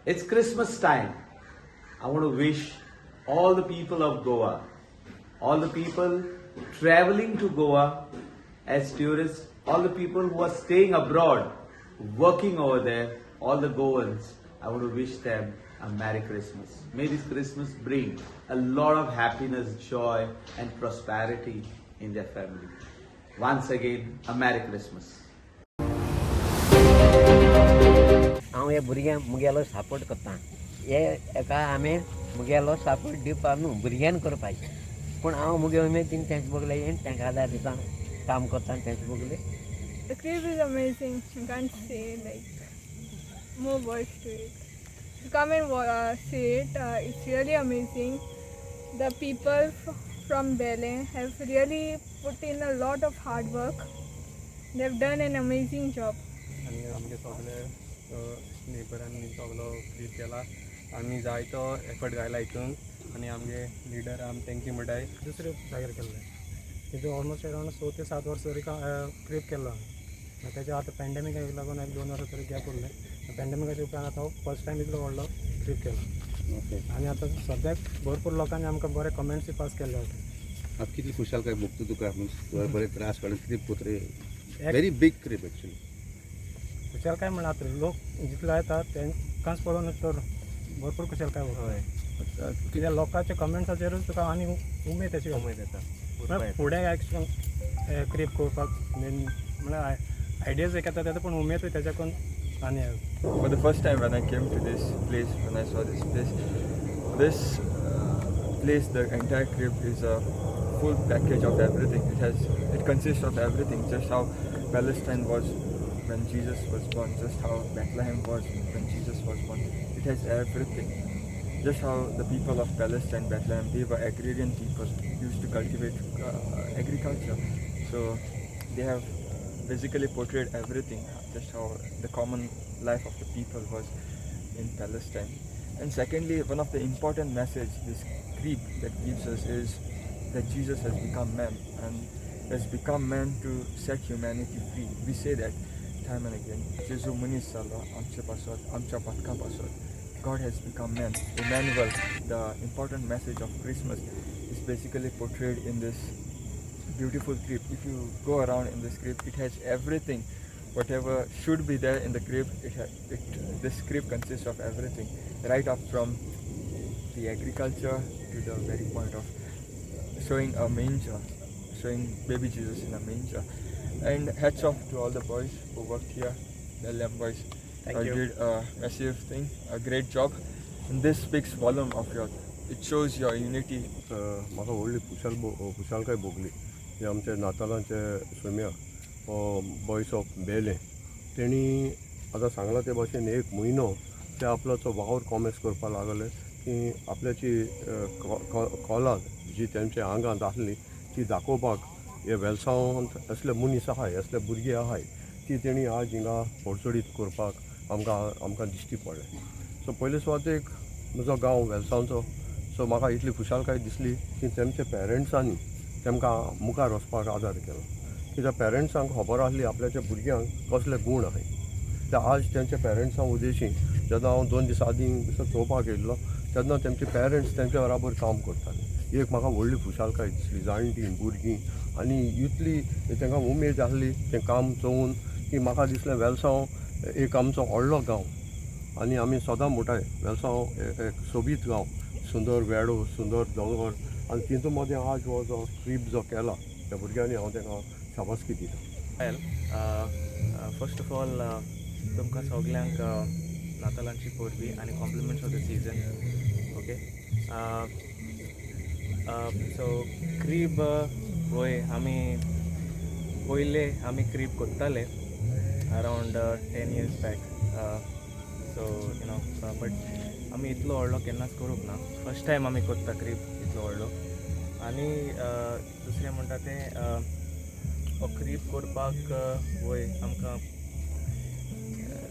It's Christmas time. I want to wish all the people of Goa, all the people traveling to Goa as tourists, all the people who are staying abroad, working over there, all the Goans, I want to wish them a Merry Christmas. May this Christmas bring a lot of happiness, joy, and prosperity in their family. Once again, a Merry Christmas. हांव हे भुरग्यांक मुगेलो support करता. हे एका आमी मुगेलो support दिवपा न्हू भुरग्यांक करपाचें, पूण हांव मुगे उमेदीन तेंचे बगले येवन तांकां आदार दिता, काम करता तेंचे बगले. The crib is amazing. You can't say more words to it. You come and see it. It's really amazing. The people from Bellem have really put in a lot of hard work. They've done an amazing job. आनी आमगे सगळे नेबरांनी सगळो creep केला. आमी जायतो effort घायला हितून आनी आमगे लिडर आम तेंकी म्हणटाय दुसरे जाग्यार केल्ले. तितून ऑलमोस्ट अरावंड 6 ते 7 वर्सां तरी क्रीप केल्लो. तेच्या आतां पॅन्डेमिकाक लागून 1-2 वर्सां तरी गॅप उरले. पॅन्डेमिकाच्या उपरांत आतां फर्स्ट टायम इतलो व्हडलो क्रीप केलो. आनी आतां सद्याक भरपूर लोकांनी आमकां बरे कमेंट्स पास केल्ले. आप कितली खुशालकाय भोगता तुका बरे त्रास काडून क्रीप कोत्रे व्हेरी बिग क्रीप एक्चुअली. खुशालकाय म्हणल्यार आतां लोक जितले येतात तेंकांच पळोवन तर भरपूर खुशालकाय हय. कित्याक लोकांच्या कमेंट्साचेरूच तुका आनी उमेद अशी उमेद येता फुडें एक्शन क्रीप करपाक म्हळ्यार आयडियाज एक येता तें पूण उमेदूय तेच्याकून आनी For the first time when I came to this place, when I saw this place, the entire crib is a full package of everything. It consists of everything, just how Palestine was when Jesus was born, just how Bethlehem was when Jesus was born. It has everything. Just how the people of Palestine, Bethlehem, they were agrarian people, used to cultivate agriculture. So they have basically portrayed everything, just how the common life of the people was in Palestine. And secondly, one of the important message this creed that gives us is that Jesus has become man and has become man to set humanity free. We say that time and again. Jesu munis salva amcha pasod, amcha patka pasod. God has become man. Emmanuel, the important message of Christmas, is basically portrayed in this beautiful crib. If you go around in this crib, it has everything. Whatever should be there in the crib, this crib consists of everything, right up from the agriculture to the very point of showing a manger, showing baby Jesus in a manger. And hats off to all the boys who worked here, the Bellem boys. Thank you. Did a massive thing, a great job. And this speaks volume of your, it shows your unity. म्हाका व्हडली खुशालकाय भोगली. जे आमचे नातालांचे Saumya boys of बेले तेणी आतां सांगला ते भाशेन 1 म्हयनो ते आपल्याचो वावर कॉमेस करपाक लागले की आपल्याची कला जी तेंच्या आंगांत आसली ती दाखोवपाक हे वेलसांवांत असले मनीस आहाय, असले भुरगे आहाय ती तेणी आज हिंगा पडचडीत करपाक आमकां दिश्टी पडले. सो पयले सुवातेक म्हजो गांव वेलसांवचो. सो म्हाका इतली खुशालकाय दिसली की तेमच्या पेरंट्सांनी तेमकां मुखार वचपाक आदार केलो. कित्याक पेरंट्सांक खबर आसली आपल्याच्या भुरग्यांक कसले गूण आहाय. ते आज तेंच्या पेरंट्सां उद्देशीं जेन्ना हांव 2 दीस आदीं चोवपाक येयल्लो तेन्ना तेंचे पेरंट्स तेंच्या बराबर काम करताले. एक म्हाका व्हडली खुशालकाय दिसली. जाणटीं भुरगीं आनी इतली तांकां उमेद आसली तें काम चोवून की म्हाका दिसलें वेलसांव एक आमचो व्हडलो गांव आनी आमी सदां म्हणटाय वेलसांव एक सोबीत गांव, सुंदर वेडो, सुंदर दोंगर आनी तितून मदें आज हो जो ट्रीप जो केला त्या भुरग्यांनी हांव तांकां शाबासकी दिता. फर्स्ट ऑफ ऑल तुमकां सगल्यांक नातालांची परबी आनी compliments of the season. Okay so crib वय आमी पयले आमी क्रीब कोत्ताले अरावंड 10 years बॅक. सो यू नो बट आमी इतलो व्हडलो केन्नाच करूंक ना. फर्स्ट टायम आमी कोत्ता क्रीब इतलो व्हडलो. आनी दुसरें म्हणटा तें हो क्रीब करपाक वय आमकां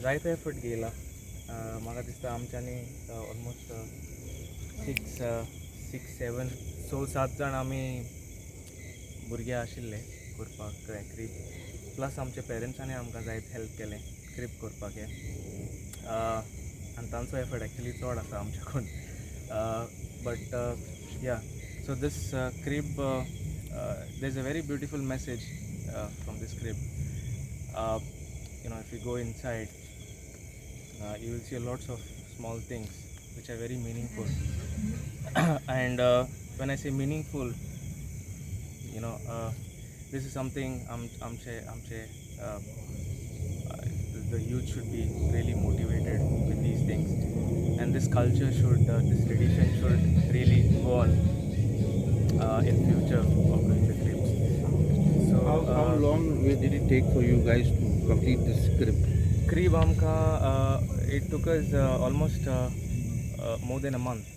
जायतो एफर्ट घेयला. म्हाका दिसता आमच्यांनी ऑलमोस्ट 6-7 जाण आमी भुरगे आशिल्ले करपाक क्रीब. प्लस आमच्या पेरंट्सांनी आमकां जायत हेल्प केलें क्रीब करपाक. आनी तांचो एफर्ट एक्चुली चड आसा आमच्याकून but yeah so this crib there is a very beautiful message from this crib you know, if you go inside you will see lots of small things which are very meaningful and when I say meaningful, you know, this is something the youth should be really motivated with these things, and this culture should this tradition should really go on in future of doing the trips. So How long did it take for you guys to complete this script? Creeb amka it took us almost more than a month.